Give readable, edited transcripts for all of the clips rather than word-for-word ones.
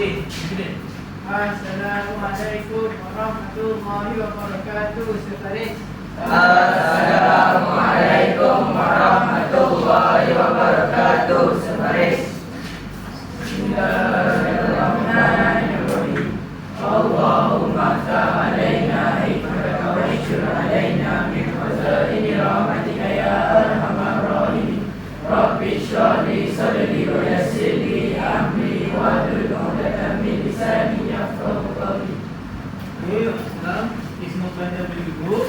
Okey, kemudian. Assalamualaikum warahmatullahi wabarakatuh. Sebaris. Assalamualaikum warahmatullahi wabarakatuh. Sebaris. Bismillahirrahmanirrahim. Allahumma ta'alaina hikmaka wa syur alaina min khazaini rahmatika ya arhamar rahimin. Rabbi shrah li sadri wa yassir li amri wahlul 'uqdatam min lisani yafqahu qawli. Okey, salam. Semua pelajar boleh duduk.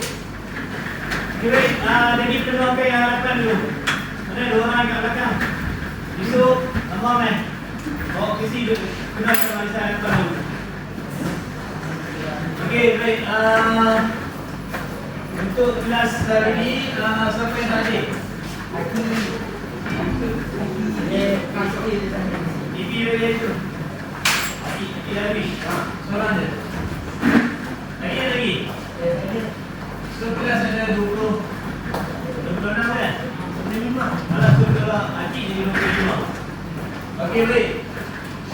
Okey, baik. Jadi penonton yang hadapan dulu. Ada dua orang kat belakang. Esok, Amam bawa kursi duduk. Kenalkan barisan hadapan dulu. Okey, baik. Untuk kelas hari ini, siapa yang tak hadir? Ibi boleh itu. Ibi lagi. Seorang je. Lagi. So kelas ada 26 kan? 25. Alah so kalau Akid jadi 25. Okey baik.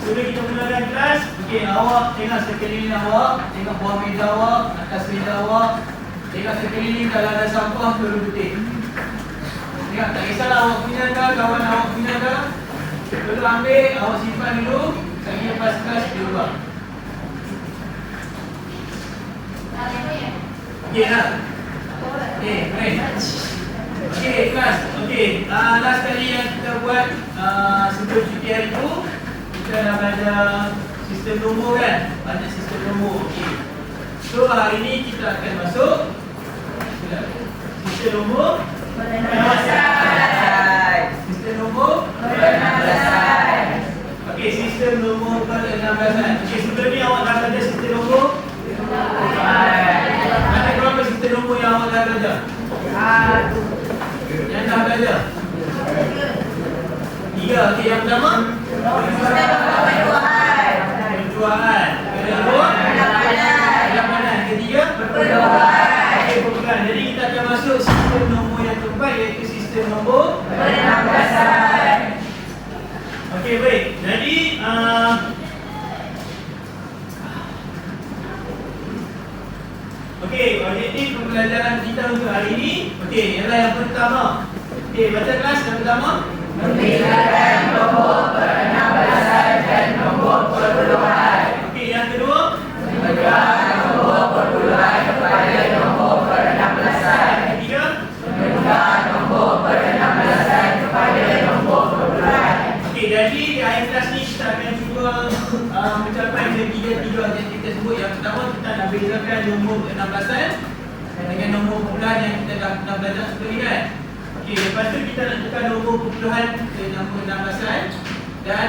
Sebelum kita mulakan kelas, okey awak tengok sekeliling awak, tengok bawah meja awak, atas meja awak, tengok sekeliling kalau ada sampah tolong petik. Tengok tak kisahlah awak punya ke, kawan awak punya ke, tolong ambil, awak simpan dulu, sekali lepas kelas dia ubah. Okey lah. Okey, baik. Okey, kelas. Okey, last kali yang kita buat sebelum cuti hari tu, kita dah belajar sistem nombor kan? Banyak sistem nombor. Okey. So hari ni kita akan masuk sistem nombor Penjelasan. sistem nombor Penjelasan. Okey, sistem nombor ke-16. Okey, sebelum ni awak dah belajar sistem nombor? Ada berapa sistem nombor yang awak dah belajar? Yang dah belajar? 3. Okey, yang pertama? Pertuaan. Kedua? Pendapanan. Ketiga? Okey, pertuaan. Jadi kita akan masuk sistem nombor yang keempat, iaitu sistem nombor Penjelasan. Okey, baik. Jadi okey, objektif pembelajaran kita untuk hari ini, okey, ialah yang pertama. Okey, baca kelas yang pertama. Membedakan nombor penambahsan dan nombor perpuluhan. Okey, yang kedua. Membedakan nombor perpuluhan kepada nombor penambahsan. Yang ketiga. Membedakan nombor penambahsan kepada nombor perpuluhan. Okey, jadi di akhir kelas ni kita akan cuba mencapai tiga objektif tersebut. Yang pertama, kita nak bezakan nombor penambahsan dengan nombor perpuluhan yang kita dah belajar sebelum ni kan. Okey, lepas tu kita nak tukar nombor perpuluhan ke nombor penambahsan dan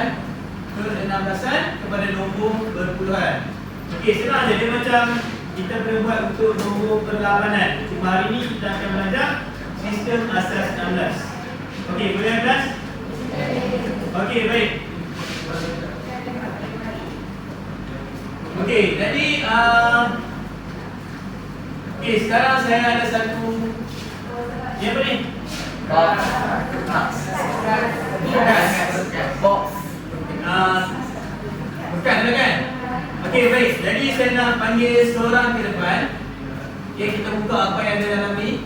penambahsan kepada nombor berpuluhan. Okey, senang je. Dia macam kita boleh buat untuk nombor perlawanan. Cuma hari ni kita akan belajar sistem asas 16. Okey, boleh kelas? Okey, baik. Okey, jadi okey, sekarang saya ada satu ni apa ni? Box. Bukan ada kan? Okey, baik. Jadi saya nak panggil seorang ke depan. Okey, kita buka apa yang ada dalam ni.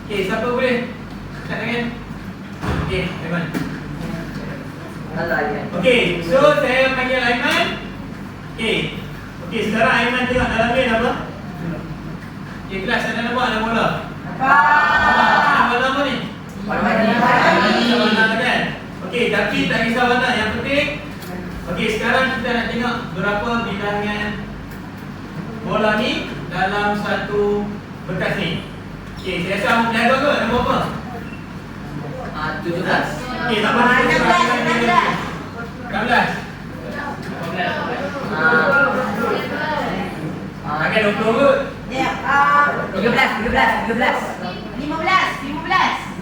Okey, siapa boleh? Angkat tangan. Okey, Aiman. Okey, so saya panggil Aiman. Okey. Okey, sekarang Aiman tengok dalam ni ada apa? Okey, kelas ada nampak ada bola. Ada bola apa ni? Warna kan? Okey, tapi tak kisah warna. Yang penting, okey, sekarang kita nak tengok berapa bilangan bola ni dalam satu bekas ni. Okey, saya rasa awak jaga ke? Nombor apa? 17. Okey, tak apa. 16. Pakai 20 kot. 13. 15.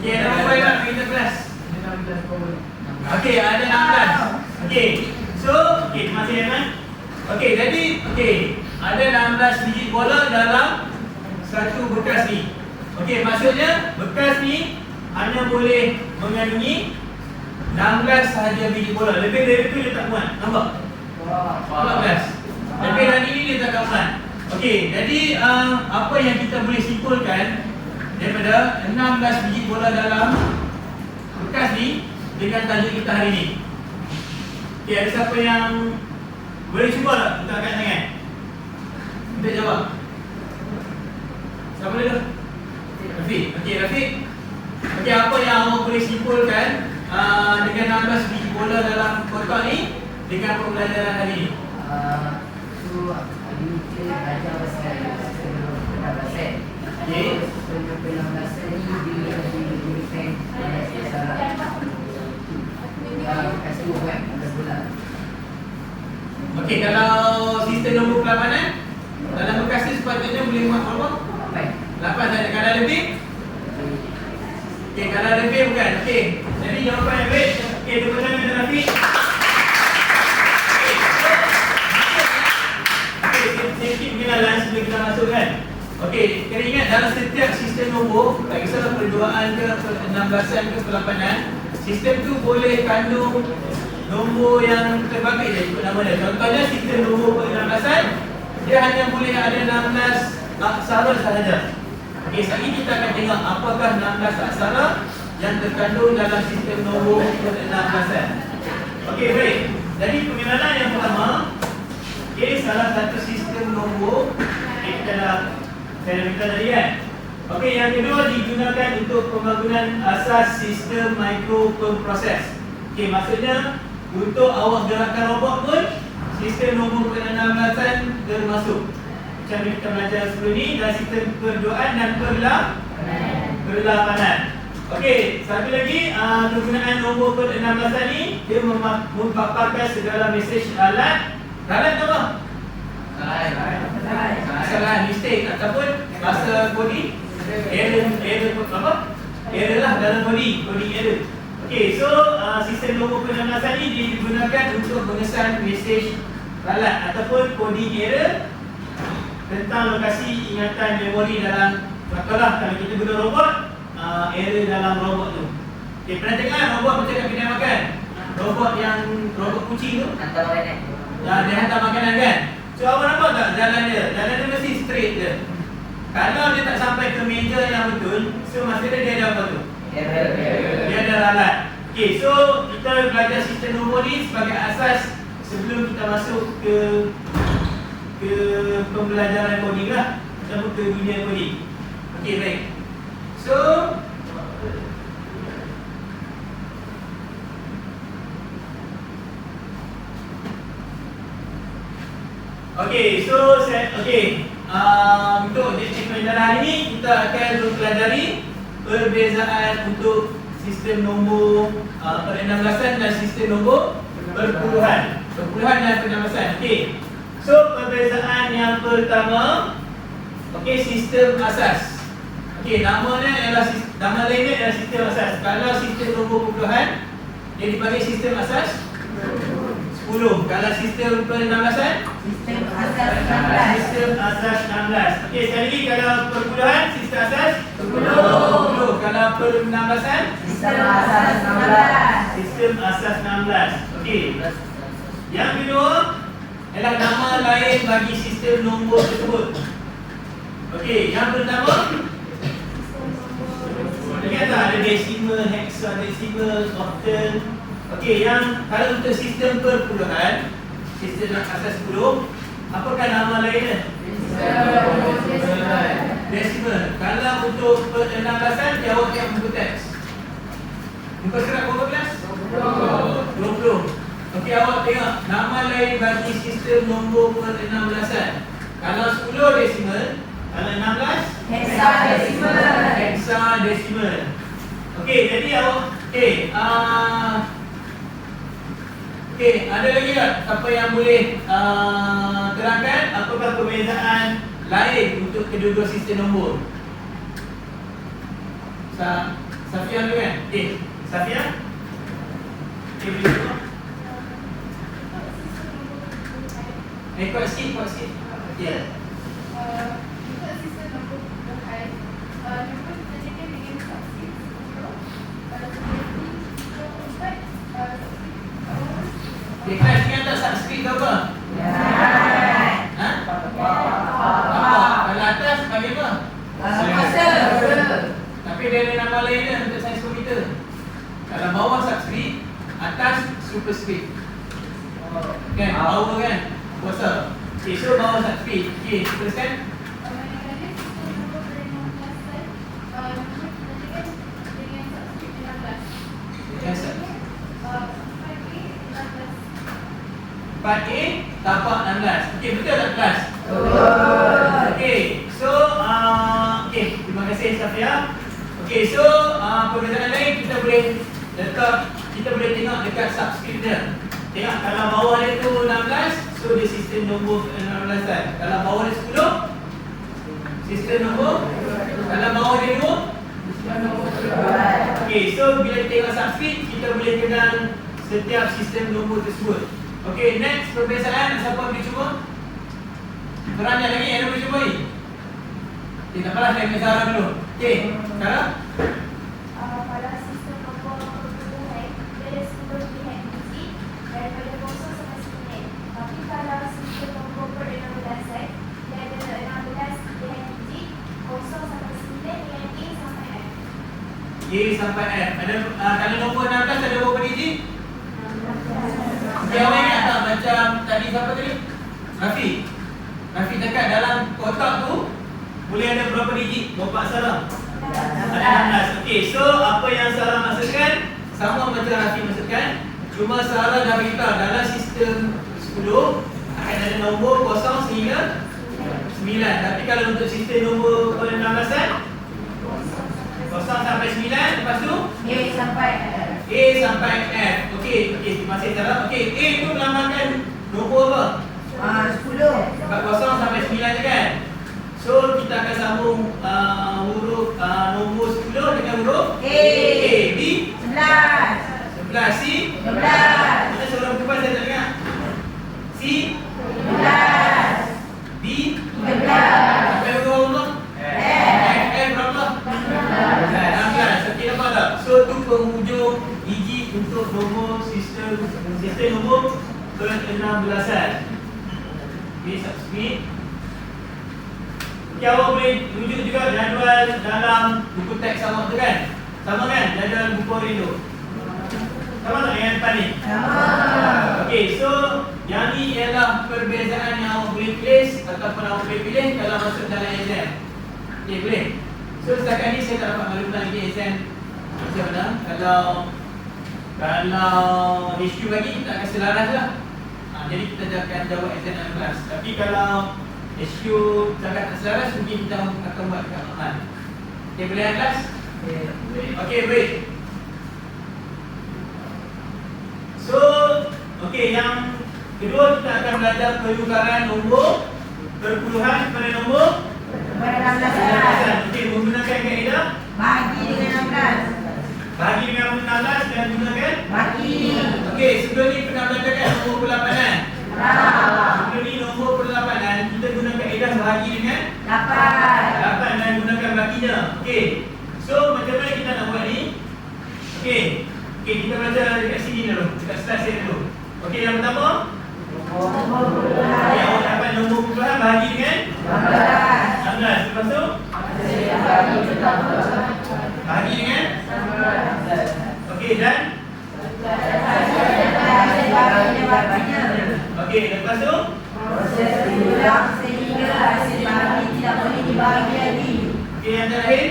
Okey, ada berapa Aiman? Kita kelas. Okey, ada 16. Okey. So, okey, terima kasih Aiman. Okey, jadi ada 16 biji bola dalam satu bekas ni. Okey, maksudnya bekas ni hanya boleh mengandungi 16 sahaja biji bola. Lebih dari itu dia tak muat. Nampak? 14. Lebih dari ini dia tak kawan. Okey, jadi apa yang kita boleh simpulkan daripada 16 biji bola dalam bekas ni dengan tajuk kita hari ni. Okey, ada siapa yang boleh cuba tak? Kita angkat tangan. Kita jawab. Siapa dulu? Rafiq. Okey, Rafiq. Okey, apa yang awak boleh simpulkan dengan 16 biji bola dalam kotak ni dengan pembelajaran hari ni? Hari ni kita belajar pasal sistem penambasan. Okey. Sistem penambasan ni diberikan kasih buat bulan. Okey, kalau sistem nombor pelapanan dalam bekas ni sepatutnya boleh muat berapa? 8 saja. Kalau lebih? Okey, kalau lebih bukan. Okey. Jadi jawapan yang baik. Okey, tepuk tangan kepada Rafiq. Okey, sedikit pengenalan sebelum kita masuk kan. Okey, kena ingat dalam setiap sistem nombor, tak kisahlah perjuaan ke, 16an ke, 8an, sistem tu boleh kandung nombor yang terbabit je ikut nama dia. Contohnya sistem nombor 16an, dia hanya boleh ada 16 aksara sahaja. Okey, sekarang ini kita akan tengok apakah 16 aksara yang terkandung dalam sistem nombor 16an. Okey, baik. Jadi pengenalan yang pertama, okey, salah satu sistem nombor, okey, kita dah saya minta tadi kan. Okey, yang kedua digunakan untuk pembangunan asas sistem microproses. Okey, maksudnya untuk awak gerakkan robot pun sistem nombor 16an termasuk. Macam kita belajar sebelum ni dalam sistem perduaan dan perlapanan. Okey, satu lagi penggunaan nombor 16an ni dia memaparkan segala mesej alat. Alat apa? Kesalahan, mistake ataupun bahasa coding error apa? Error lah dalam coding error. Okey, so sistem nombor 16an ni digunakan untuk mengesan mesej ralat ataupun coding error tentang lokasi ingatan memori dalam, katalah kalau kita guna robot, error dalam robot tu. Okey, pernah dengar robot macam kat kedai makan? Robot kucing tu Hantar makanan. dia hantar makanan kan? So awak nampak tak jalan dia? Jalan dia mesti straight je. Kalau dia tak sampai ke meja yang betul, so maksudnya dia ada apa tu? Dia ada ralat. Okey, so kita belajar sistem nombor ni sebagai asas sebelum kita masuk ke pembelajaran coding lah, ataupun ke dunia coding. Okey, baik. So untuk jenis pembelajaran hari ni kita akan mempelajari perbezaan untuk sistem nombor per-16an dan sistem nombor perpuluhan dan per-16an. Okey. So perbezaan yang pertama, okey, sistem asas. Okey, nama lainnya adalah sistem asas. Kalau sistem nombor perpuluhan dia dipanggil sistem asas 10. Kalau sistem per-16an Sistem asas 16. sistem asas 16. Okey, sekali lagi kalau perpuluhan sistem asas 10. Kalau per-16an Sistem asas 16. sistem asas 16. Okey. Yang kedua adalah nama lain bagi sistem nombor tersebut. Okey, yang pertama ingat tak ada desimal, hexadesimal, octal. Okey, yang kalau untuk sistem perpuluhan, sistem asas 10, apakah nama lainnya? Desimal. Kalau untuk per-16an, jawab yang buku teks. Muka surat berapa kelas? 20. Okey, awak tengok nama lain bagi sistem nombor per-16an. Kalau 10 desimal, kalau 16 hexadesimal. Okey, jadi awak okey, ada lagi tak siapa yang boleh terangkan apakah perbezaan lain untuk kedua-dua sistem nombor? Safia dulu kan? Safia? Boleh tengok? Kuat sikit. Ya. Untuk sistem nombor perpuluhan, nombor ditanyakan dengan subskrip 10, Kelas ingat tak subskrip tu apa? super speed. Kan, power kan? Kuasa. Okay, so power sub speed. Okay, teruskan. Manakala sistem nombor ber-16 set, nombor ditentukan dengan subskrip 16. Dengan sub. 4A 16. 4A tapak 16. Okay, betul tak kelas? Betul. Okay, so okay, terima kasih Safia. Okay, so perbezaan lain kita boleh tengok dekat subscript dia. Tengok kalau bawah dia tu 16, so dia sistem nombor 16 kan. Kalau bawah dia 10, sistem nombor. Kalau bawah dia 2, okay, so bila kita tengok subscript, kita boleh kenal setiap sistem nombor tersebut. Okay, next perbezaan, siapa boleh cuba? Terangnya lagi, ada boleh cuba ni? Okay, tak apalah, saya ambil Sarah dulu. Okay, Sarah? Pada sistem nombor perpuluhan, dia ada 10 pilihan digit daripada 0 sampai 9. Tapi kalau sistem nombor per-16 set, dia ada 16 pilihan digit 0 sampai 9 dengan A sampai F. A sampai F. Ada, kalau nombor 16 ada berapa digit? Okay, awak ingat tak macam tadi siapa tadi? Rafi. Rafi cakap dalam kotak tu boleh ada berapa digit? Bapak Sarah? Ada 16. Okey, so apa yang Sarah masukkan sama macam Rafi masukkan. Cuma Sarah dah beritahu dalam sistem 10 akan ada nombor 0 sehingga 9. Tapi kalau untuk sistem nombor 16 kan 0 sampai 9, lepas tu A sampai A sampai F. Okey, terima kasih Sarah. Okey, A tu melambangkan nombor apa? 10. Sebab 0 sampai 9 je kan. So kita akan sambung huruf nombor 10 dengan huruf A. B 11. 11, C 12. mana seorang perempuan saya tak dengar? C 12. D 13. sampai huruf apa? F. F berapa? 16. Okey, nampak tak? So tu penghujung digit untuk nombor sistem nombor ke-16an. Okey, subscript. Okay, awak boleh rujuk juga jadual dalam buku teks awak tu kan? Sama kan? Jadual buku hari tu. Sama tak yang depan ni? Sama. Okey, so yang ni ialah perbezaan yang awak boleh tulis ataupun awak boleh pilih kalau masuk dalam exam. Okey, boleh? So setakat ni saya tak dapat maklumkan lagi exam macam mana. Kalau HQ bagi kita akan selaras lah. Jadi kita akan jawab exam dalam kelas. Tapi kalau HQ cakap tak selaras, mungkin kita akan buat dekat Ahmad. Okay, boleh kan kelas? Okay, baik. So, okay, yang kedua kita akan belajar penukaran nombor perpuluhan kepada nombor 16. okay, menggunakan kaedah Bagi dengan 16. bagi dengan 16 dan gunakan Bagi. okay, sebelum ni pernah belajar kan nombor perlapanan. Sebelum ni nombor perlapanan kita guna kaedah bahagi dengan 8 dan gunakan baginya. Okey. So macam mana kita nak buat ni? Okey. Okey, kita belajar dekat sini dulu, dekat slide saya dulu. Okey, yang pertama yang awak dapat nombor perpuluhan bahagi dengan 16. Lepas tu bahagi dengan okey, dan okey, lepas tu Proses diulang sehingga hasil bagi tidak boleh dibagi lagi. okey, yang terakhir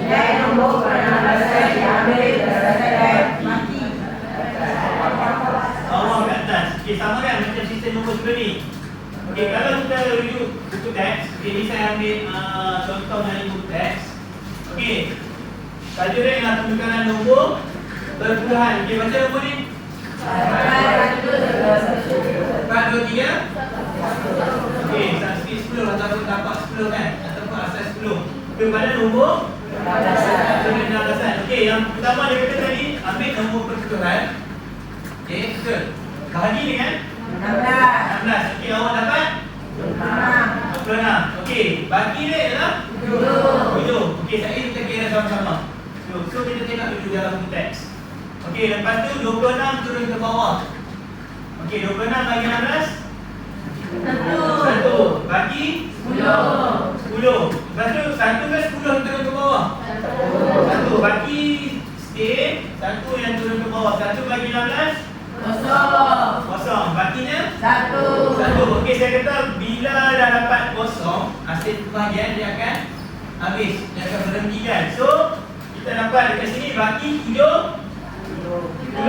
Nilai nombor per-16 diambil berdasarkan bagi. bawah ke atas. Okey, sama kan macam sistem nombor sebelum ni. Okey, kalau kita rujuk buku teks, okey, ni saya ambil contoh dari buku teks. Okey. Tajuk dia ialah penukaran nombor perpuluhan. Okey, baca nombor ni. 4, 2, 3. Okey, subscript 10 ataupun tapak 10 kan? Ataupun asas 10. Kepada nombor 16. Okey, yang pertama dia kata tadi, ambil nombor perpuluhan. Okey, betul. Bahagi dengan 16. Okey, awak dapat 26. Okey, bagi dia ialah 7. Okey, saya kita kira sama-sama. So kita tengok dulu dalam teks. Okey, lepas tu 26 turun ke bawah. Okey, 26 bagi 16 1 bagi 10. Lepas tu 1 ke 10 turun ke bawah? 1 bagi stay, 1 yang turun ke bawah. 1 bagi 16 Kosong. Kosong. Bakinya? Satu. Satu. Okey, saya kata bila dah dapat kosong, hasil pembahagian dia akan habis. Dia akan berhenti kan. So, kita dapat dekat sini baki 7. 10.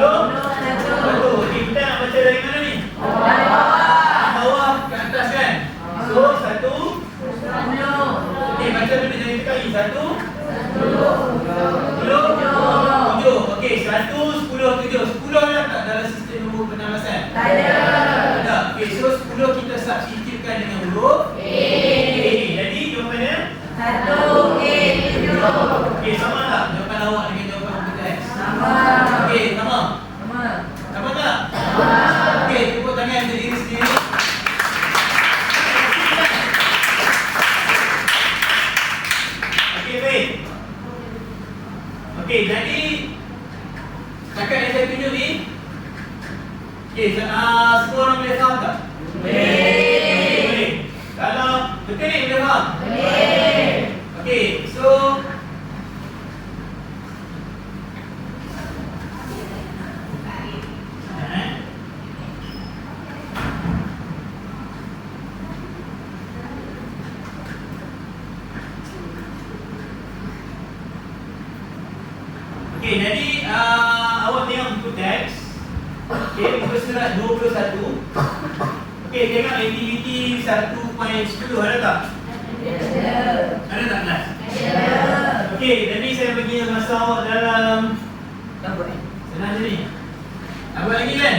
Okey, kita nak baca dari mana ni? Dari bawah. Bawah ke atas kan? So, 1. 10. Okey, baca dulu dari sekali. 1. 10. 7. Okey, 100, 10, 7. 10 ada tak dalam sistem nombor penamasan? Tak ada. Ada. Okey, so 10 kita substitutekan dengan huruf A. Jadi jawapannya? 1, A, 7. Okey, sama tak jawapan awak dengan jawapan kita X? Sama. Okey, sama. Sama. Sama tak? Sama. Okey, tepuk tangan untuk diri sendiri. Okey, baik. Okey, jadi cakap yang saya tunjuk ni, okey, semua orang boleh faham tak? Boleh. Kalau betul ni boleh faham? Boleh. Okey, so okey, jadi awak tengok buku teks. Okey, buku surat 21. Okey, tengok aktiviti 1.10 ada tak? Ada tak kelas? Okey, jadi saya bagi masa awak dalam senang je ni. Nak buat lagi kan?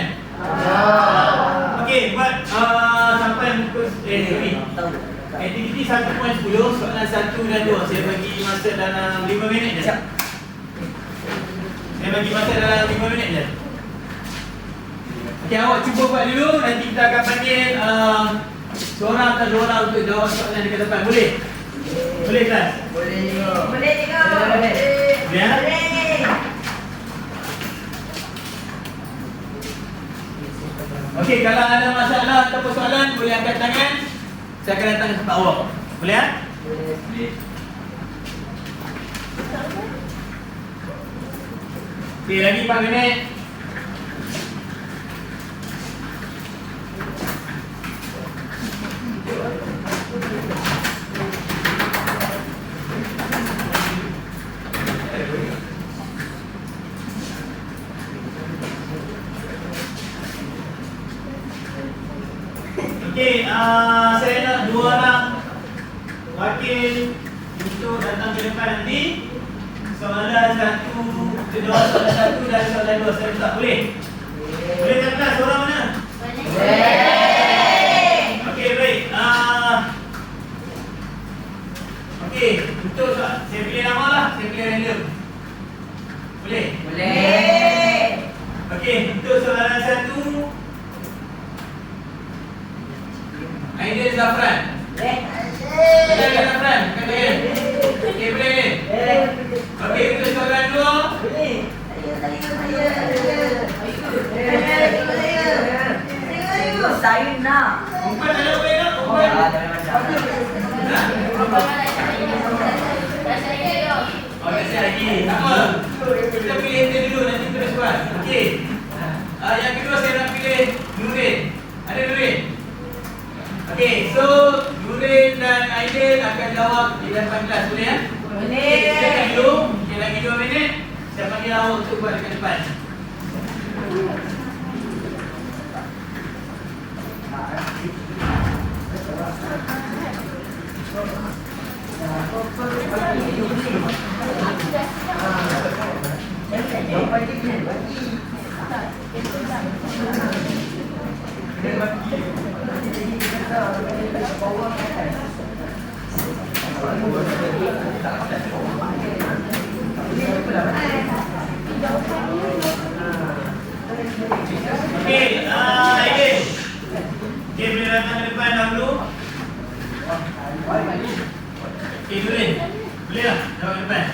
Okey, buat sampai buku sorry. Aktiviti 1.10 soalan 1 dan 2. Saya bagi masa dalam 5 minit je. Saya bagi masa dalam 5 minit je. Okey, awak cuba buat dulu. Nanti kita akan panggil seorang atau dua orang untuk jawab soalan dekat depan. Boleh? Boleh kelas? Boleh juga. Boleh juga. Boleh. Ya? Boleh. Okey, kalau ada masalah atau soalan boleh angkat tangan. Saya akan datang ke tempat awak. Boleh ya? Boleh. Okey, lagi 4 minit. Okey, saya nak 2 orang wakil untuk datang ke depan nanti. Soalan 1, kedua soalan 1 dan soalan 2 saya minta boleh? Boleh tak kelas? Orang mana? Boleh. Okey, baik. Okey, untuk saya pilih nama lah. Saya pilih random. Boleh? Boleh. Okey, untuk soalan 1 Aidil Zafran. Boleh ke Zafran? Katakan. Okey, boleh. Okey, untuk soalan 2 Saya nak. Umpan ada boleh tak? Umpan? Ha? Oh, tak siap lagi. Tak apa. Kita pilih dia dulu, nanti terus buat. Okey. Yang kedua saya nak pilih Nurin. Ada Nurin? Okey, so Nurin dan Aidil akan jawab di depan kelas. Boleh ya? Boleh. Kita akan dulu. Okey, lagi 2 minit. Saya panggil awak untuk buat dekat depan. Okey, Aidil. Okey, boleh datang ke depan dahulu. Okey, Nurin. Boleh lah, jawab ke depan.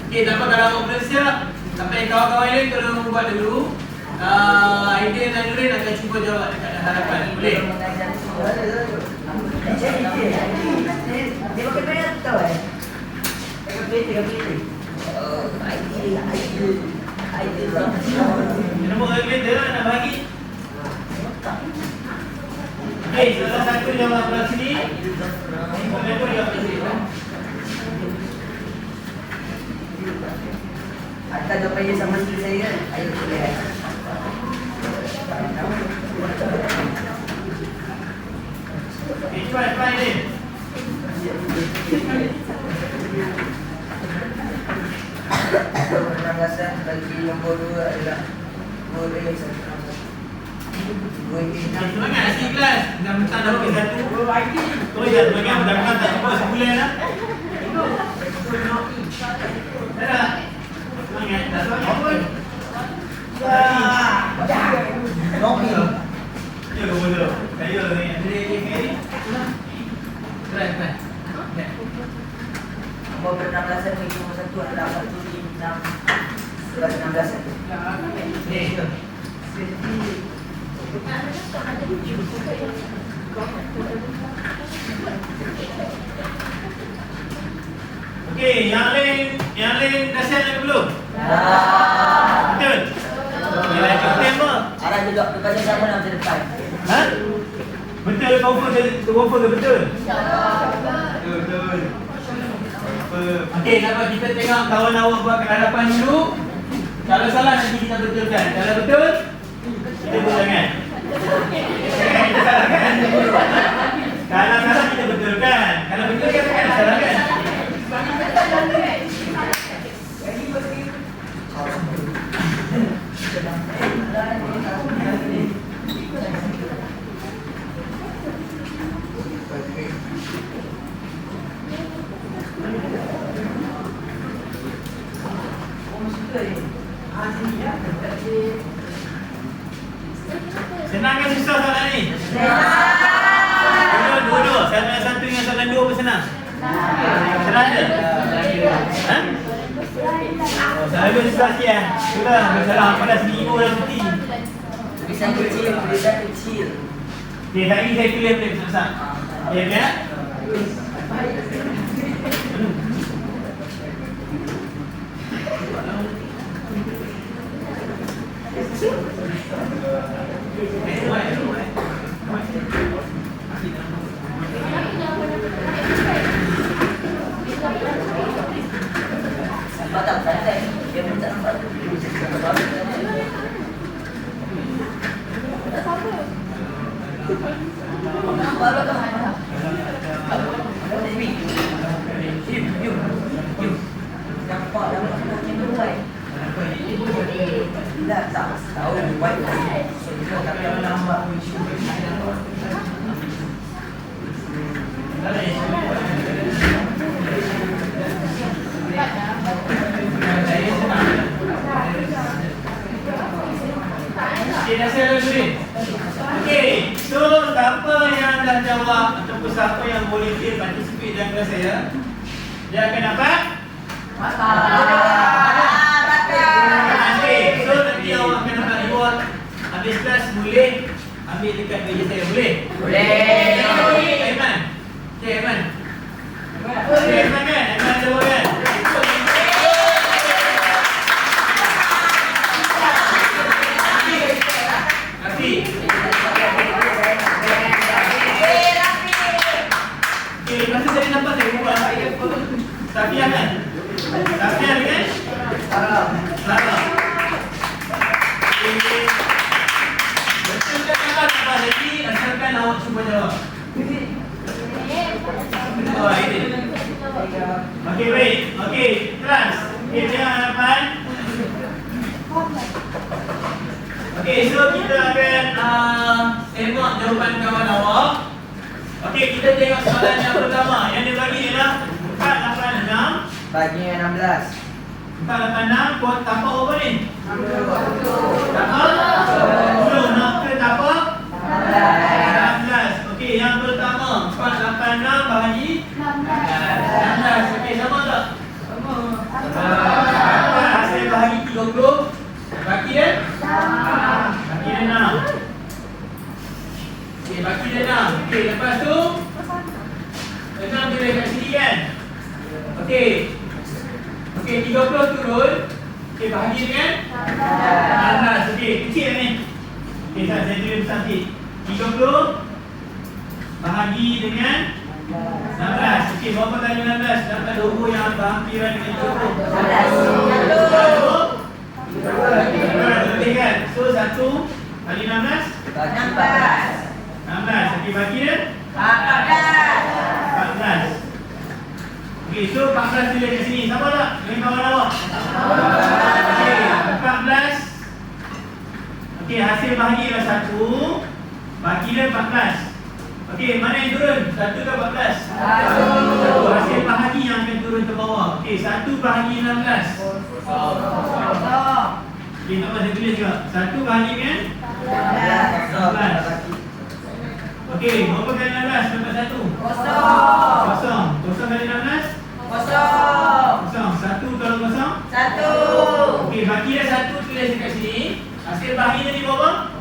Okey, tak apa kalau awak belum siap, sampai kawan-kawan lain kalau buat dulu. Aidil dan Nurin akan cuba jawab dekat hadapan. Boleh? Dia pakai benda tu Pakai benda. Idea. Nombor kalkulator nak bagi tak ada payah sama isteri saya. Ayo boleh. Try ni. Penanggasan bagi nombor 2 adalah nombor A. Semangat nasi kelas. Dah mentah dah ke satu. Terus dah semangat dah tak apa sebulan dah. Dah. Semangat dah apa? Nopi. Ya kau bodoh. Kayu ni. Try. Nombor penanggasan bagi nombor 1 adalah 156 16. Ni. Okey, yang lain dah siap lagi belum? Betul? Yang lain betul apa? Arah juga kepada siapa nak depan. Ha? Betul confirm ke betul? Betul. Okey, nampak kita tengok kawan awak buat ke hadapan dulu. Kalau salah nanti kita betulkan. Kalau betul, kita buat tangan. Jangan kita salahkan. Kalau salah kita betulkan. Kalau betul kita tak salahkan. Senang ke susah soalan ni? Dua-dua. Soalan satu dengan soalan dua pun senang. Senang ke? Ha? Oh, soalan dua susah sikit lah. Itulah, masalah pada seminggu dah cuti. Tulisan kecil, tulisan kecil. Okay, hari ni saya tulis boleh besar-besar. Okay, okay? Nampak tak? Santai. Dia pun tak nampak. Nampak tak? Nampak dah tak tahu buat tapi apa nampak Okay, dah saya dulu ni. Okay, so siapa yang dah jawab ataupun siapa yang volunteer participate dalam kelas saya, dia akan dapat okay, so nanti awak akan dapat reward. Habis kelas boleh ambil dekat meja saya, boleh? boleh. Aiman. Okay, Aiman. Okay, Aiman kan? Aiman ada buat kan? Rafi. Okay, lepas tu saya nampak saya buat Safiah kan? Safiah kan? Sarah. Okay. Betulkan apa dapat lagi asalkan awak cuba jawab. Oh, ini. Okey, baik. Okey, kelas. Okey, jangan harapan. Okey, so kita akan tengok jawapan kawan awak. Okey, kita tengok soalan yang pertama. Yang dia bagi ialah 486. Bagi 16. 486 kuat tapak apa ni? Tapak? 10. Nak ke tapak? 16. Okey, yang pertama 486 bahagi 16. Okey, sama tak? Sama. Hasil bahagi 30. Baki dia? Baki dia 6. Okey, baki dia 6. Okey, lepas tu 6 dia kat sini kan? Okey. Okey, 30 turun. Okey, bahagi dengan 16. Okey, kecil ni. Okey, saya tulis besar sikit. 30 bahagi dengan 16. Okey, berapa kali 16? Dapat 20 yang berhampiran dengan 20. 16. Lebih kan? So 1 kali 16 16. 16. Okey, bagi dia 14. 14. Okey, so 14 tulis kat sini. Sama tak? Dengan kawan awak? Okey, 14. Okey, hasil bahagi adalah 1. Bagi dia 14. Okey, mana yang turun? 1 ke 14? 1. Hasil bahagi yang akan turun ke bawah. Okey, 1 bahagi 16. Okey, tak apa, saya tulis juga. 1 bahagi dengan 16. Okey, berapa kali 16 dapat 1? Kosong. Kosong kali 16? Kosong. 1 kalau kosong? 1. Okey, bagi dia 1 tulis dekat sini. Hasil bahagi dia di bawah?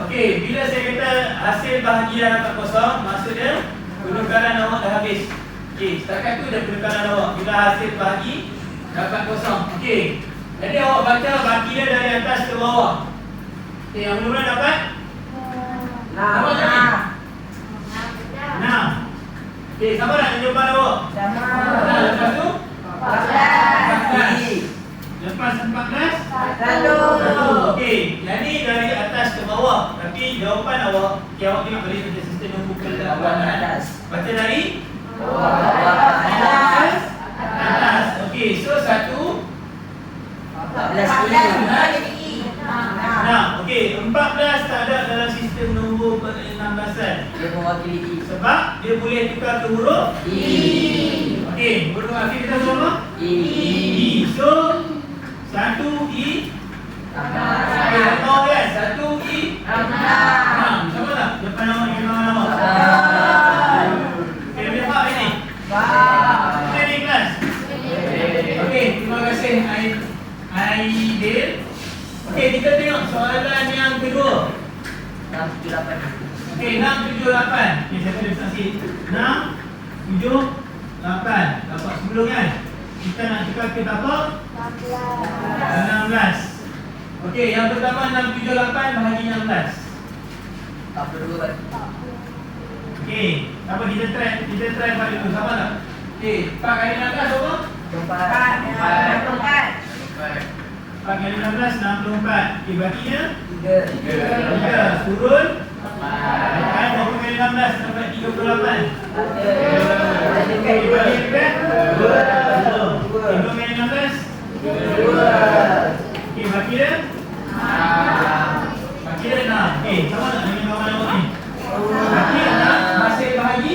Okey, bila saya kata hasil bahagian dapat kosong, maksudnya penukaran awak dah habis. Okey, setakat tu dah penukaran awak. Bila hasil bahagi dapat kosong. Okey. Jadi awak baca bagi dia dari atas ke bawah. Okey, yang mula-mula dapat 6. Okey, sama tak jawapan awak? Nah, lepas tu 14. Lepas 14 Okey, jadi dari atas ke bawah. Tapi jawapan awak, okay, awak tengok balik macam sistem nombor perlawanan. Baca dari atas. Okey, so 1 Nah, okey, 14 tak ada dalam sistem nombor penambahsan. Sebab dia boleh tukar ke huruf Okey, huruf akhir kita apa? I. So 1 I. Okey, tahu kan? 1 I. 6. Sama tak? Depan nama dengan nama. Okey, boleh faham ini? Okey, ni kelas. Okey, terima kasih Aidil. Okey, kita tengok soalan yang kedua. 678. Okey, 6, 7, 8. Okey, saya tulis saksi. 6, 7, 8. Dapat 10 kan? Kita nak tukar ke tapak 16. Okey, yang pertama 6, 7, 8 bahagi 16. 42 kan? Okey, apa kita try buat dulu, sama tak? Okey, 4 kali 16 berapa? 4 kali 16, 64. Okey, baginya 3. Turun 8. Berapa kali 16? Dapat 38. Okey, bagi dekat 2. 2 kali 16? 2. Okey, bagi dia 6. Bagi dia 6. Okey, sama tak dengan kawan awak ni? Bagi 6, hasil bahagi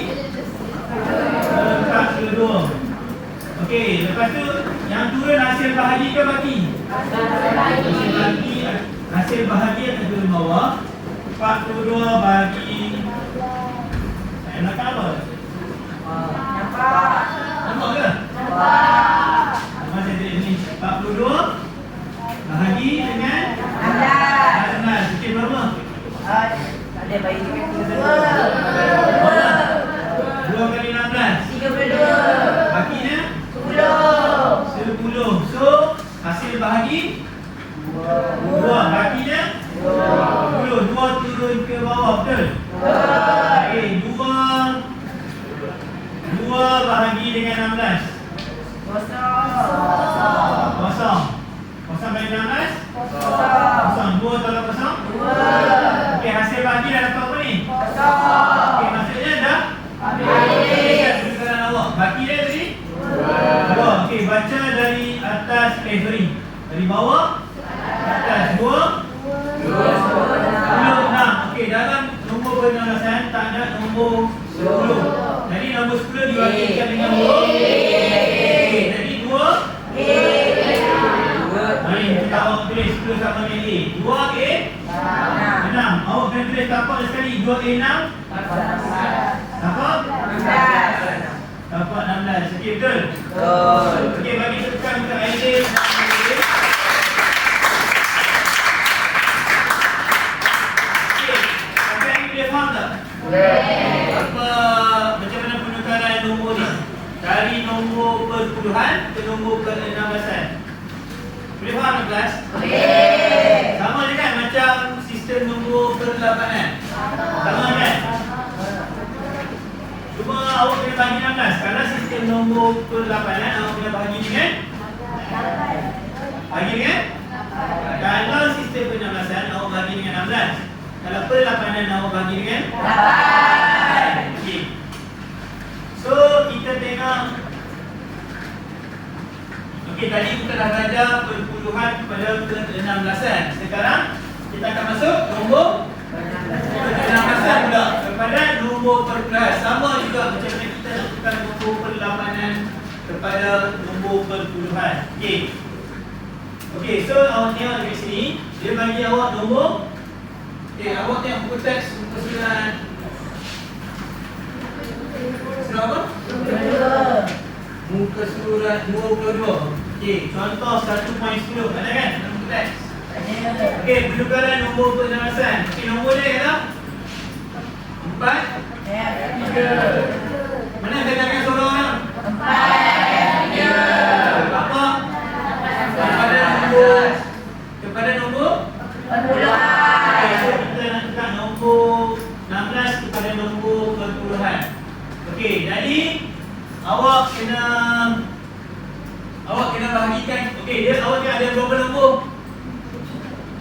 42. Okey, lepas tu yang turun hasil bahagi ke bagi? Hasil bahagi akan turun bawah. 42 bagi nak apa? Nampak ke? Nampak saya tulis ni 42 bahagi dengan 16. Okey, berapa? Ada bayi 2 kali 16 baginya 10. So hasil bahagi 2 baginya 10. 2 turun ke bawah, betul? Okey, 2 bahagi dengan 16 kosong. Kosong kali 16 kosong. 2 tolak kosong 2. Okey, hasil bahagi dah dapat apa ni? Okey, maksudnya dah habis. Penukaran awak bagi dia tadi 2. Okey, baca dari atas, dari bawah atas. 2 10. Okey, dalam nombor penjelasan tak ada nombor 10. Jadi nombor 10 diwakilkan dengan huruf A. Jadi 2 Mari kita awak tulis 10 sama dengan A. 2A 6. Awak kena tulis tapak sekali. 2A 6 tapak 16. Okey, betul? Okey, bagi tekan untuk Aidil. Okey, sampai ni boleh faham tak? Macam mana penukaran nombor ni? Dari nombor perpuluhan ke nombor ke-16. Boleh faham tak, kelas? Sama je kan macam sistem nombor ke-8. Sama kan? Cuma awak kena bagi 16. Kalau sistem nombor ke-8 awak kena bagi dengan Bagi dengan? Kalau sistem penamblasan awak bagi dengan 16. Kalau perlapanan awak bagi dengan? 8. Okey. So kita tengok. Okey, tadi kita dah belajar perpuluhan kepada ke-16an. Sekarang kita akan masuk nombor ke-16an pula kepada nombor perpuluhan. Sama juga macam mana kita lakukan nombor perlapanan kepada nombor perpuluhan. Okey. Okey, so awak tengok di sini dia bagi awak nombor. Okey, awak tengok buku teks muka surat. Surat apa? Muka surat 22. Okey, contoh 1.10 ada kan dalam buku teks? Okey, penukaran nombor penamblasan. Okey, nombor dia ialah 4. Mana saya jangan suara orang? 4. Apa? Kepada nombor okey, so kita nak tukar nombor 16 kepada nombor perpuluhan. Okey, jadi awak kena bahagikan. Okey, dia awak ada berapa nombor?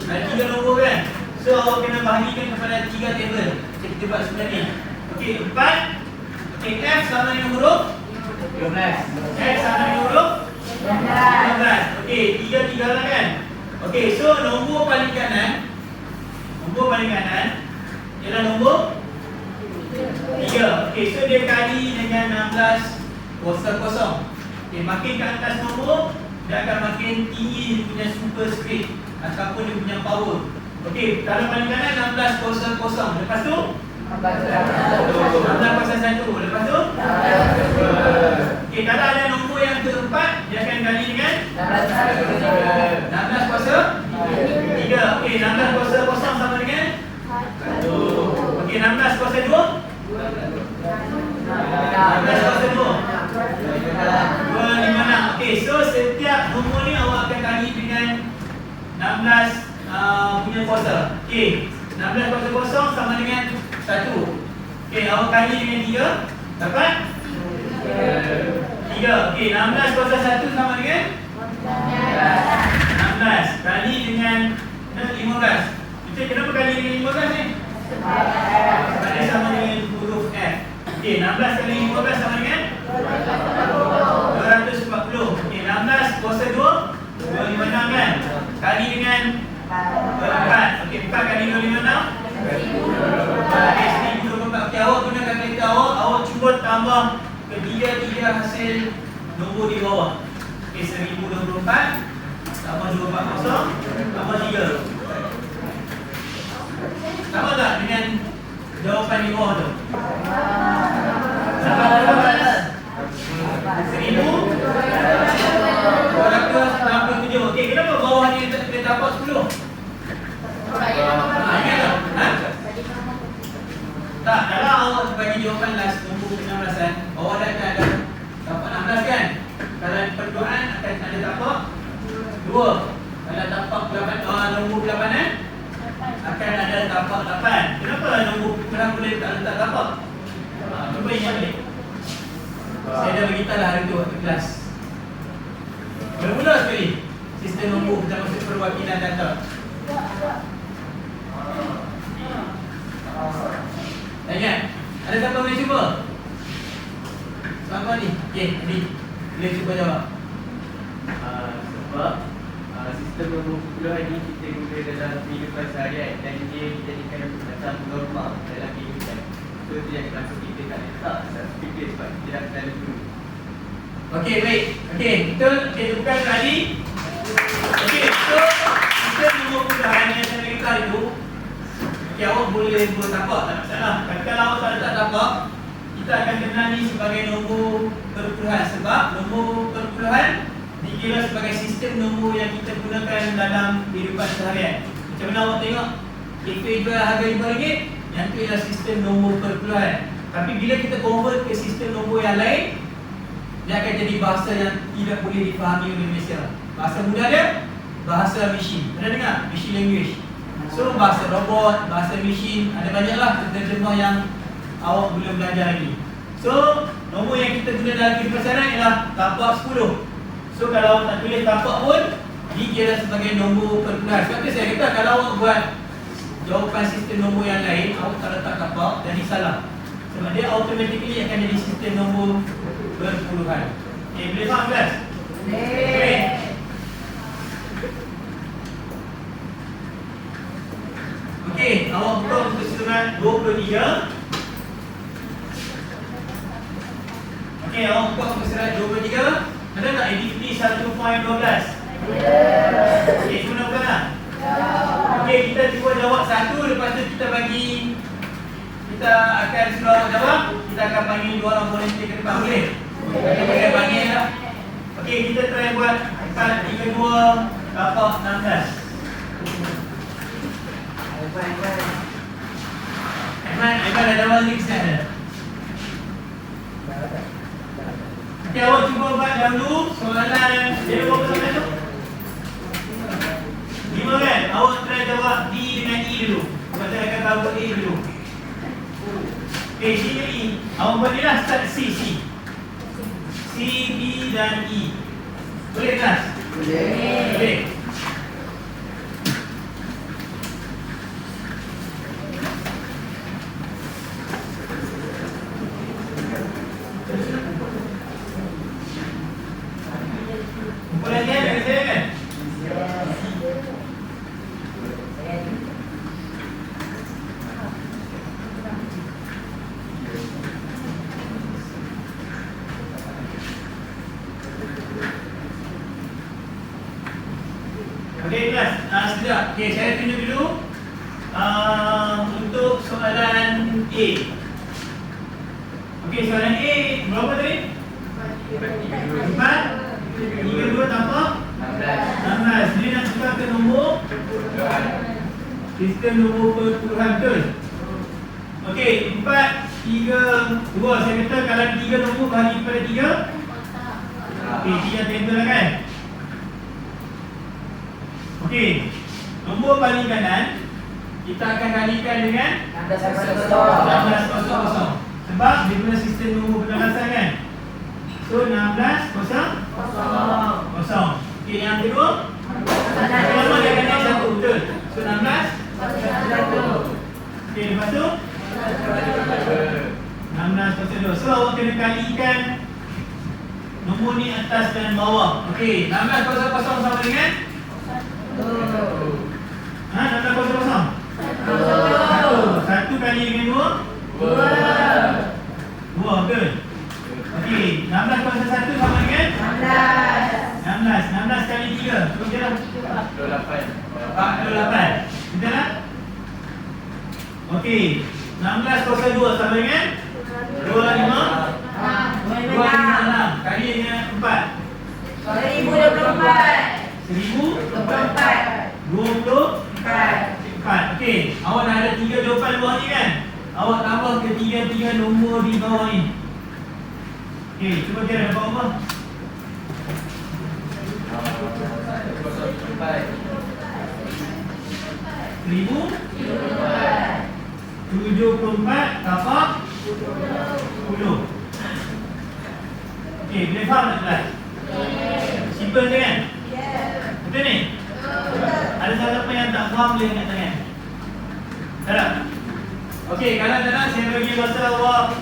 Ada 3 nombor kan? So awak kena bahagikan kepada 3 table. Kita buat sebelah ni. Okey, 4. Okey, F sama dengan huruf 12. X sama dengan huruf 12. Okey, 3 lah kan? Okey, so nombor paling kanan ialah nombor 3. Okey, so dia kali dengan 16 kosong. Okey, makin ke atas nombor, dia akan makin tinggi dia punya superscript ataupun dia punya power. Okey, kalau paling kanan 16 kosong. Lepas tu 16 kosong 1. Lepas tu okey, kalau ada nombor yang keempat, dia akan kali dengan 16 kosong 3. Okey, 16 kosong sama dengan 1. Okey, 16 kosong 2. 16 kosong 256. Okey, so setiap nombor ni awak akan kali dengan 16 punya kuasa. Okey, 16 kosong sama dengan 1. Okey, awak kali dengan 3 dapat 3. Okey, 16 kosong 1 sama dengan 16 kali dengan 15. Kita kenapa kali dengan 15 ni? Sebab dia sama dengan huruf F. Okey, 16 kali 15 sama dengan 240. Okey, 16 kosong 2 256 kan? Kali dengan 4. Okey, 4 kali 256 okey, 1024. Okey, awak gunakan kalkulator awak cuba tambah ketiga hasil nombor di bawah. Okey, 1024 tambah 240 tambah 3. Sama tak dengan jawapan di bawah tu? Sama tak? 1267. Okey, kenapa bawah ni dia dapat 10? Tak, kalau awak bagi jawapan last nombor 16an, awak dah akan ada dapat 16 kan? Kalau perduaan akan ada dapat 2. Kalau dapat 8 nombor 8an akan ada tapak 8. Kenapa nombor boleh tak letak tapak? Cuba ingat balik. Saya dah beritahu lah hari tu waktu kelas. Bermula sekali sistem nombor kita masuk perwakilan data. Tak ingat? Ada siapa boleh cuba? Siapa ni? Okey, ni boleh cuba jawab. Sebab sistem nombor perpuluhan ini kita guna dalam kehidupan seharian dan dia dijadikan macam normal dalam kehidupan. So itu yang kenapa kita tak letak subscription sebab kita dah kenal dulu. Okey, baik. Okey, betul. Okey, bukan tadi. Okey, so sistem nombor perpuluhan yang saya beritahu itu, okey, awak boleh buat tapak, tak masalah. Tapi kalau awak tak letak tapak, kita akan kenal ni sebagai nombor perpuluhan. Sebab nombor perpuluhan dikira sebagai sistem nombor yang kita gunakan dalam kehidupan seharian. Macam mana awak tengok KFC jual harga RM5, yang tu ialah sistem nombor perpuluhan. Tapi bila kita convert ke sistem nombor yang lain, dia akan jadi bahasa yang tidak boleh difahami oleh Malaysia. Bahasa mudah dia bahasa mesin. Pernah dengar? Machine language. So bahasa robot, bahasa mesin, ada banyaklah terjemah yang awak belum belajar lagi. So nombor yang kita guna dalam kehidupan seharian ialah tapak 10. So kalau awak tak tulis tapak pun, Ini kira sebagai nombor perpuluhan. Sebab tu saya kata kalau awak buat jawapan sistem nombor yang lain, awak tak letak kapak, jadi salah. Sebab dia automatically akan jadi sistem nombor berpuluhan. Okay, boleh faham kelas? Boleh. Okey, awak buka untuk surat 23. Okey, awak buka untuk surat 23. Ada tak aktiviti 1.12? Okey, semua bukan tak? Okey, kita cuba jawab satu, lepas tu kita bagi, kita akan suruh awak jawab. Kita akan panggil dua orang volunteer ke depan, boleh? Kita panggil lah. Okey, kita try buat 432 tapak 16. Aiman ada wali sana. Okey, awak cuba buat dahulu soalan. Dia berapa soalan tu? 5 kan? Awak try jawab D dengan E dulu. Sebab saya akan tahu A dulu. Okey, C dengan E. Awak buat dia lah start C. C, B dan E. Boleh kelas? Boleh. Boleh dia bagi saya kan? Okey kelas, sekejap. Okey, saya tunjuk dulu untuk soalan A. Okey, soalan A berapa tadi? 4 32 tambah 16. Dia nak tukar ke nombor sistem nombor perpuluhan, betul? Okey, 4 3 2. Saya kata kalau 3 nombor bahagi pada 3. Okey, 3 table lah kan? Okey, nombor paling kanan kita akan kalikan dengan 1600. Sebab dia guna sistem nombor penalasan kan? So 1600. Okey, yang kedua pertama dia akan naik 1, betul? So 16. Okey, lepas tu 1602. So awak kena kalikan nombor ni atas dan bawah. Okey, 1600 sama dengan 1600. 1 kali dengan 2 betul? Okey, 16 kuasa 1 sama dengan 16 kali 3 betul tak? 48. Betul tak? Okey, 16 kuasa 2 sama dengan 256 kali dengan 4 1024. Okey, awak dah ada 3 jawapan bawah ni kan? Awak tambah ke 3 nombor di bawah ni. Okey, cuba kira dapat apa? 1074 tapak 10. Okey, boleh faham tak kelas? Simple je kan? Betul ni? Ada siapa yang tak faham boleh angkat tangan? Tak ada? Okey, kalau tak ada saya bagi masa awak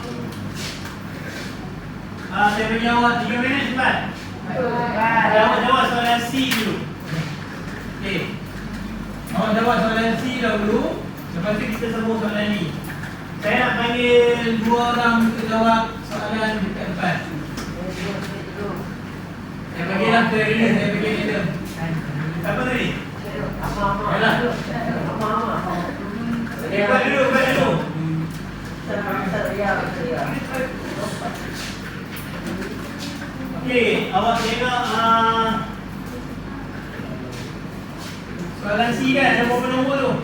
saya bagi awak 3 minit cepat. Awak jawab soalan C dulu. Okey. Awak jawab soalan C dahulu. Lepas tu kita sambung soalan ni. Saya nak panggil 2 orang untuk jawab soalan dekat depan. Saya bagilah ke dia, saya bagi dia. Siapa tadi? Yalah. Buat dulu. Okey, awak tengok soalan C kan, ada berapa nombor tu?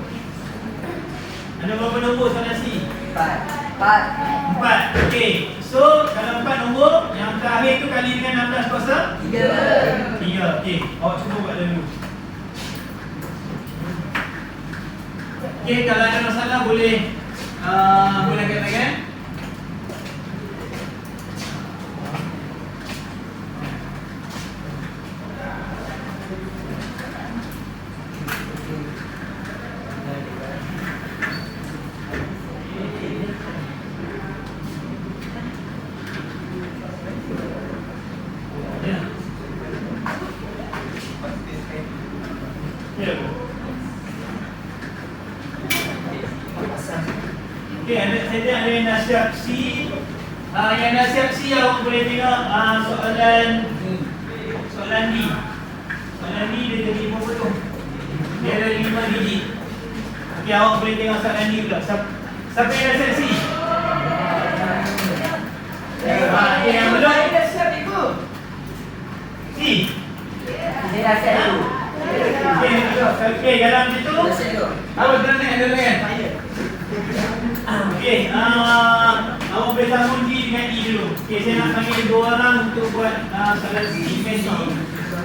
Ada berapa nombor soalan C? 4. Okey, so kalau 4 nombor, yang terakhir tu kali dengan 16 kuasa 3. Okey, awak cuba buat dulu. Okey, kalau ada masalah boleh angkat tangan. siap C. Yang dah siap C, awak boleh tengok soalan D. Soalan D dia jadi 5 potong. Dia ada 5 digit. Okey, awak boleh tengok soalan D pula. Siapa yang dah siap C? Okey, yang belum dah siap ibu. C. Dia dah siap ibu. Okey, dalam situ Dah siap ibu. awak jangan kan? Okey, awak boleh sambung D dengan E dulu. Okey, saya nak panggil 2 orang untuk buat soalan C dengan D.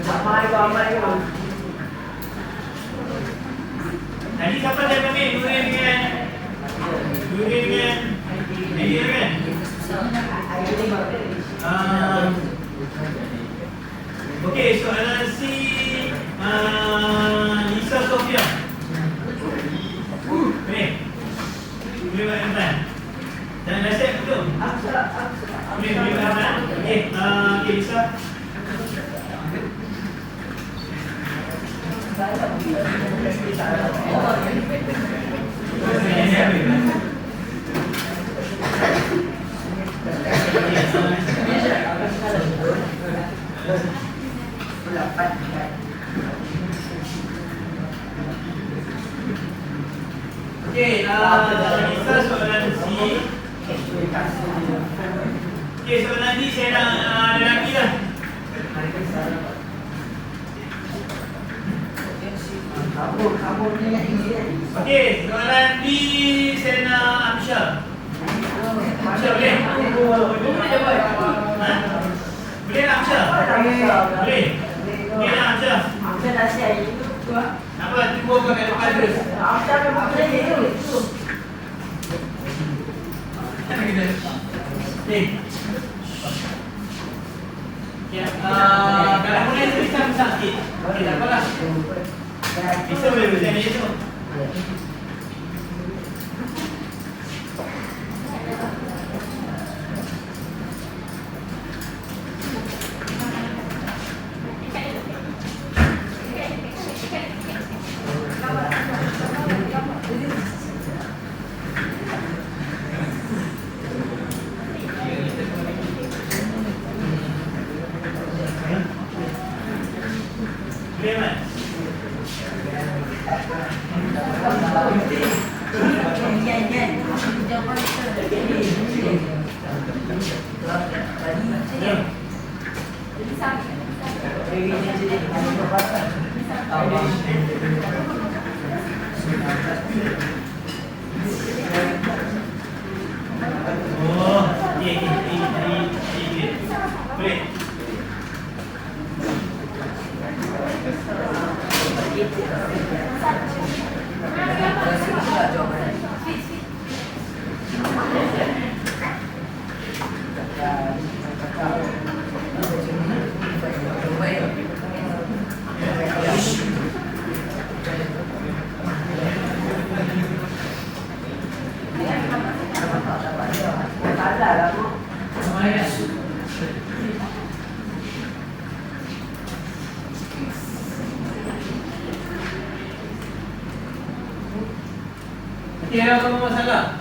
Ramai ibu. Tadi siapa saya panggil? Nurin dengan Nadia kan? Okey, soalan C, Lisa Sofia. Boleh buat depan. Jangan dah siap betul? Boleh buat depan. Okey, Lisa. Okey, Lisa soalan C. Okey, soalan D saya nak lelaki lah. Kamu ni yang ini. Okey, soalan D saya nak Amsyar. Amsyar boleh? Boleh je boy. Ha? Boleh tak Amsyar? Boleh? Okey tak Amsyar? Saya dah siap ibu. Apa? Tunggu kau kat depan terus. Saya memang boleh je. Okey. Ya, kalau boleh tuliskan besar sikit. Okey, tak apalah. Bisa boleh tuliskan macam tu. Boleh kan? Oh, okey. Boleh. Okey, ada apa masalah?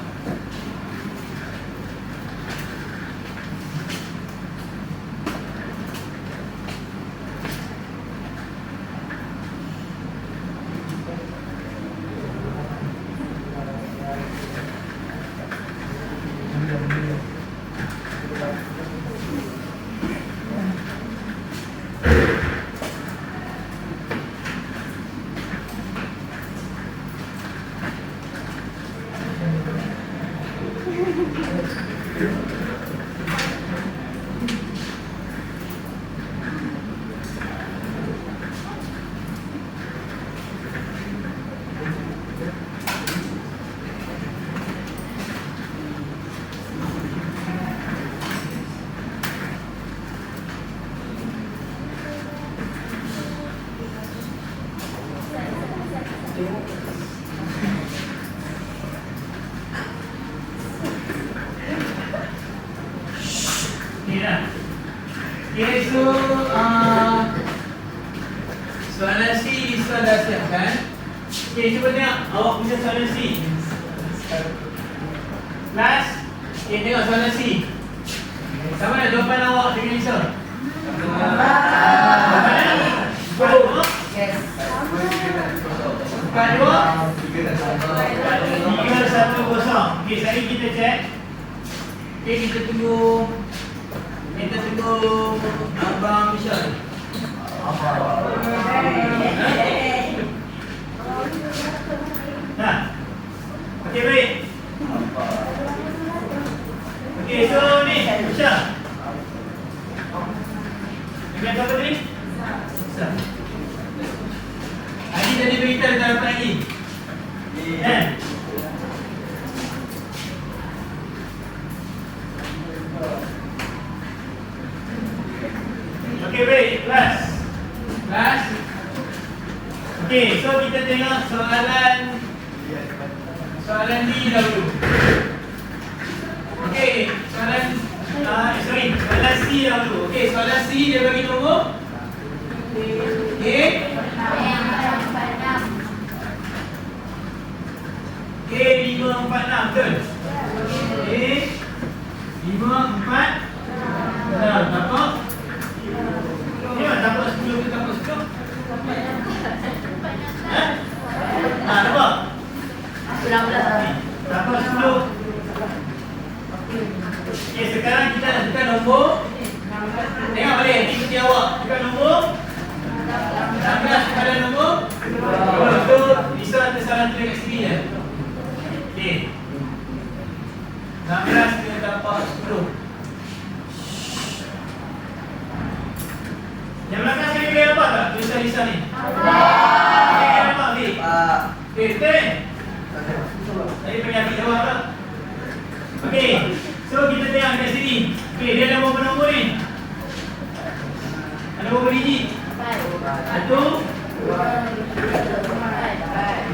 Okey dah. Okey, so soalan C Lisa dah siapkan. Okey, cuba tengok awak punya soalan C. Plus Okay, tengok soalan C. Sama ada jawapan awak dengan Lisa? Empat dua? Yes. Empat dua? 3-1-0. Okay, sekarang kita check. Okay, kita tunggu Abang Michelle. Nah. Okay, baik. Okay, so ni Michelle. Dengan apa tadi? Adi tadi beritahu kita dapat lagi. Okey, baik, kelas. Okey, so kita tengok soalan ni dahulu. Okey, soalan C dahulu. Okey, soalan C dia bagi nombor A546, betul? A546. Dapat? Ni mana dapat 10 ke dapat 10? Dapat? Dapat 10. Okey, sekarang kita nak tekan nombor. Tengok balik, ikuti awak. Tekan nombor 16 kepada nombor 10. So, Lisa ada salah tulis kat sini je. Okey. 16 kita dapat 10. Yang belakang sini boleh nampak tak tulisan Lisa ni? Boleh nampak ni? Okey, betul? Tadi pengen jawab tak? Okey, so kita tengok kat sini. Okey, dia ada berapa nombor ni? Ada berapa biji? 1, 2.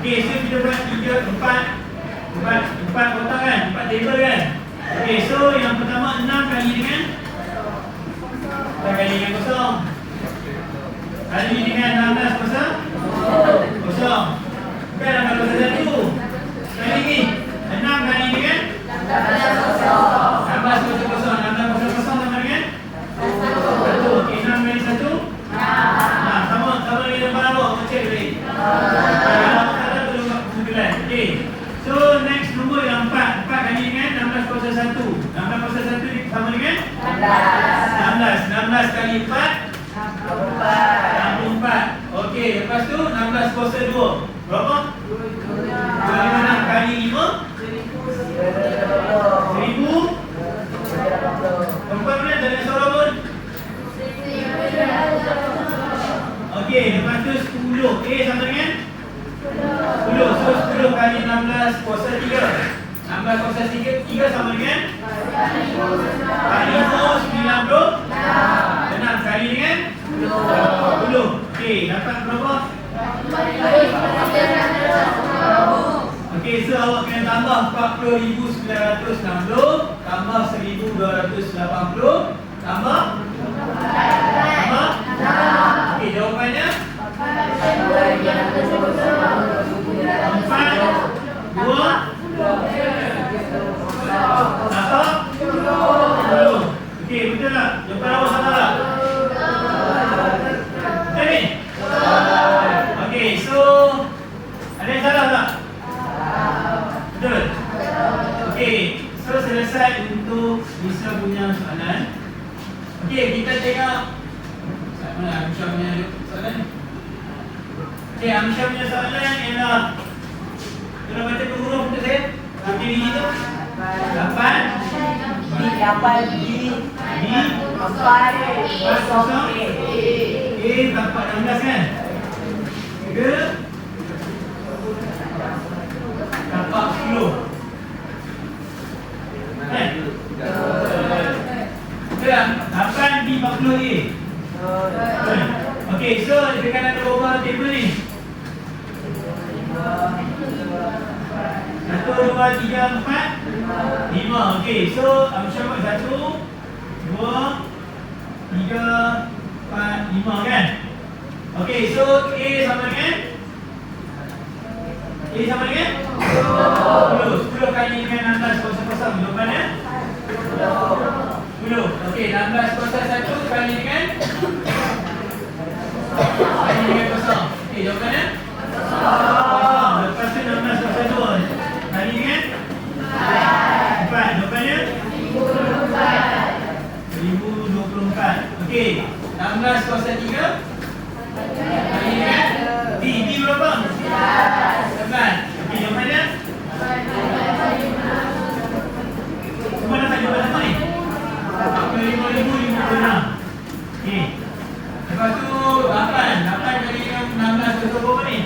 Okey, so kita buat 4 kotak kan? 4 table kan? Okey, so yang pertama 6 kali dengan 0. Kali dengan 16 kosong. Bukan 16 kosong 1. Sekali lagi 6 kali dengan 16 kosong. 16 kosong sama dengan 1. Okey, 6 kali 1. Sama dengan depan awak. Cek balik. Kalau salah tolong buat kesimpulan. Okey. So next nombor yang 4 kali dengan 16 kosong 1. 16 kosong 1 sama dengan 16 kali 4 64. Okey, lepas tu 16 kosong 2. Berapa? 256 kali 5 1000. Perempuan mana tak ada suara pun? Okey, lepas tu 10. Sama dengan 10. So 10 kali 16 kosong 3. 16 kosong 3 sama dengan kali 5 90. 6 kali dengan 10. Okey, dapat berapa? Okey, so awak kena tambah 40,960 tambah 1,280 tambah. Okey, jawapannya 10. Okey, betul tak? Jawapan awak salah tak? Betul ni? Okey, so ada yang salah tak? Betul? Okey, so selesai untuk Lisa punya soalan. Okey, kita tengok mana Amsyah punya soalan. Okey, Amsyah punya soalan ialah, tolong baca per huruf untuk saya. Okey, ini tu 8 dapat 16 kan? 3 dapat 10 kan? Betul tak? 8 di 40 Okey, so kita ada berapa table ni? 1, 2, 3, 4, 5. Okey, so Amsyah buat 1, 2, 3, 4, 5 kan? Okey, so A sama dengan 10 kali dengan 16 kosong jawapannya 10. Okey, 16 kosong 1 kali dengan kosong. Okey, jawapannya? Kosong. Lepas tu 16 kosong 2 kali dengan 4. Jawapannya? 1024. Okey, 16 kosong 3 kali dengan D berapa? 11. Okey, jawapannya? Semua dapat jawapan apa ni? 45,056. Okey. Lepas tu 8 kali dengan 16 kosong berapa ni?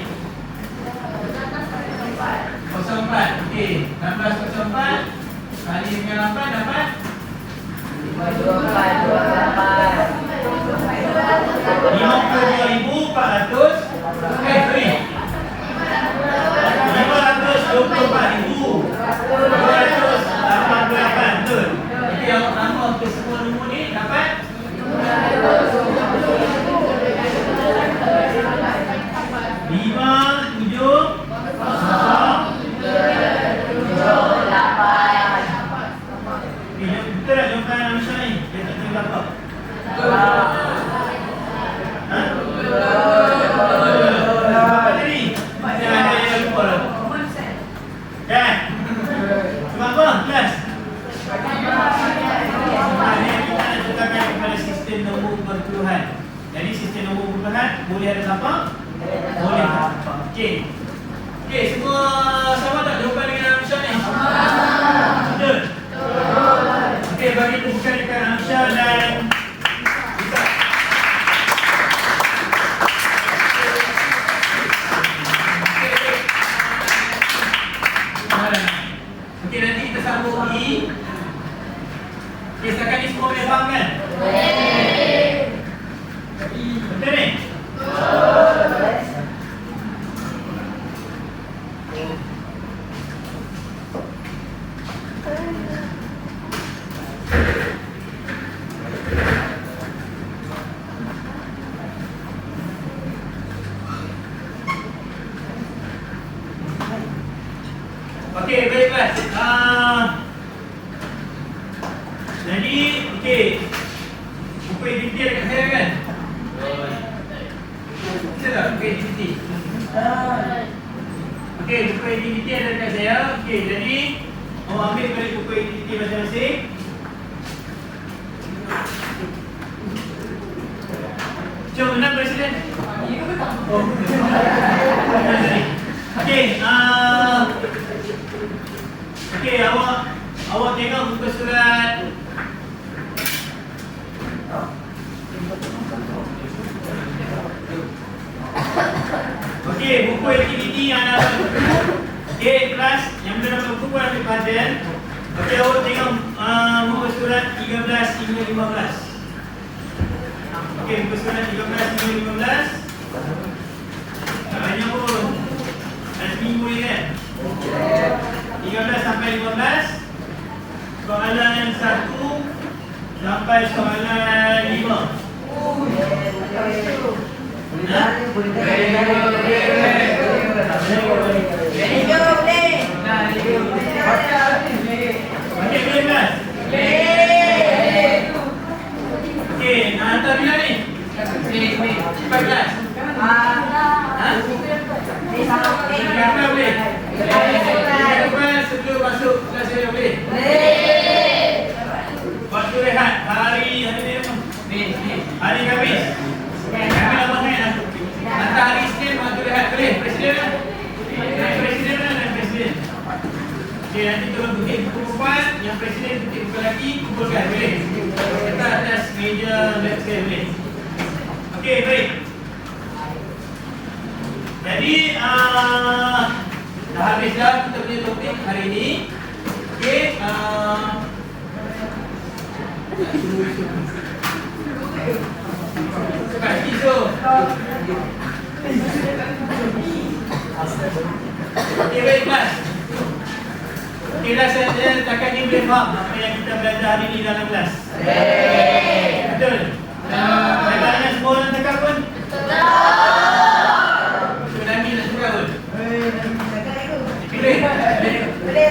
04. Okey, 16 kosong 4 kali dengan 8 dapat 52,400. Sorry. 524,288. Betul. Okey, awak tambah ke semua nombor ni dapat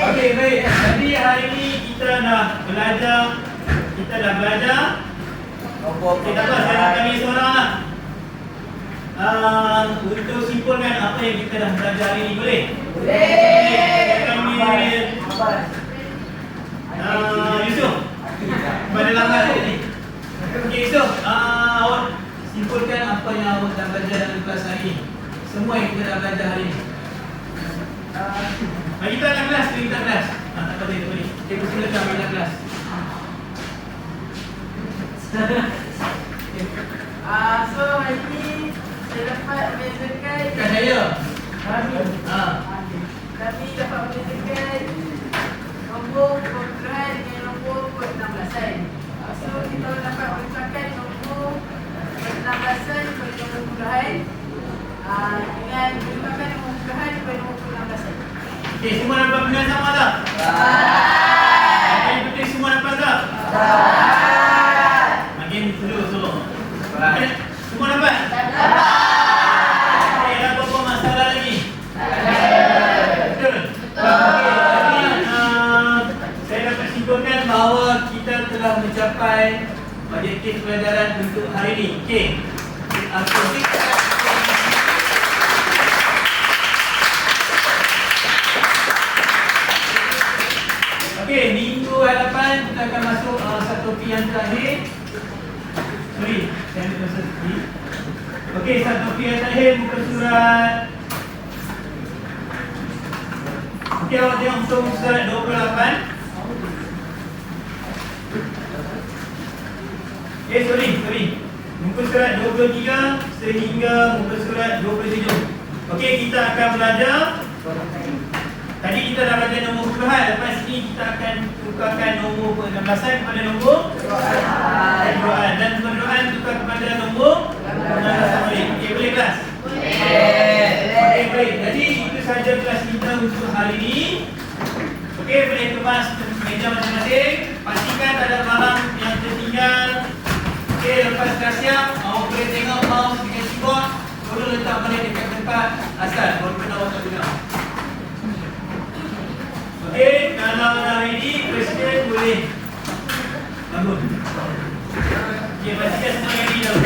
'Okey, baik. Jadi hari ini kita nak belajar kami seorang lah. Untuk simpulkan apa yang kita dah belajar hari ni, boleh? Kami Yusuf pada lambat ni. Okey Yusuf, awak simpulkan apa yang awak dah belajar dalam kelas hari ni. Semua yang kita dah belajar hari ni. Mari kita dalam kelas, kita kelas. Tak boleh, tak boleh. Kita silakan dalam kelas. So hari ni saya dapat membezakan Kan saya? kami dapat membezakan nombor perpuluhan dengan nombor penamblasan. So kita dapat membezakan nombor penamblasan kepada nombor perpuluhan dengan membezakan nombor perpuluhan kepada nombor penamblasan. Okey, semua dapat benda sama tak? Yang penting semua dapat tak? Makin dulu so. Semua dapat? Okey, ada apa-apa masalah lagi? Betul? Okey, saya dapat simpulkan bahawa kita telah mencapai objektif pelajaran untuk hari ini. Okey. Okey, minggu hadapan kita akan masuk satu topik yang terakhir. Sorry, saya ambil masa sikit. Okey, satu topik yang terakhir muka surat. Okey, awak tengok muka surat 28. Sorry. Muka surat 23 sehingga muka surat 27. Okey, kita akan belajar. Tadi kita dah belajar nombor perpuluhan. Lepas ni kita akan tukarkan nombor penamblasan kepada nombor perpuluhan. Dan perpuluhan tukar kepada nombor penamblasan. Okey, boleh kelas? Okey, baik. Jadi itu sahaja kelas kita untuk hari ini. Okey, boleh kemas meja masing-masing. Pastikan tak ada barang yang tertinggal. Okey, lepas dah siap, awak boleh tengok mouse dengan keyboard. Tolong letak balik dekat tempat asal. Baru kena awak tak guna. Okey, kalau dah ready, presiden boleh bangun. Okey, pastikan semua ready dah.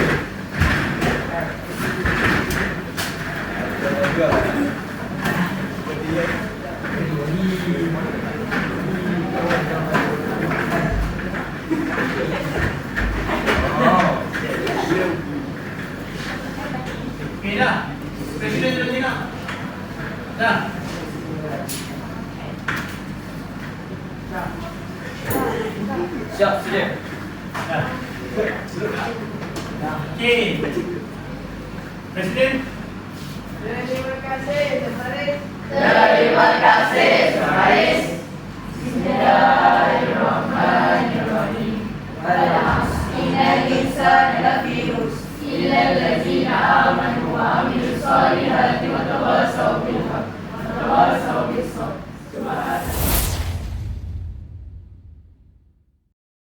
Okey dah. Presiden sudah tengok. Dah. Siap, sedia. Dah. Okey. Presiden. Terima kasih, Terbaris. Terima kasih, Baris. Bismillahirrahmanirrahim. Innal insana lafi khusr illa allazina amanu wa amilus solihati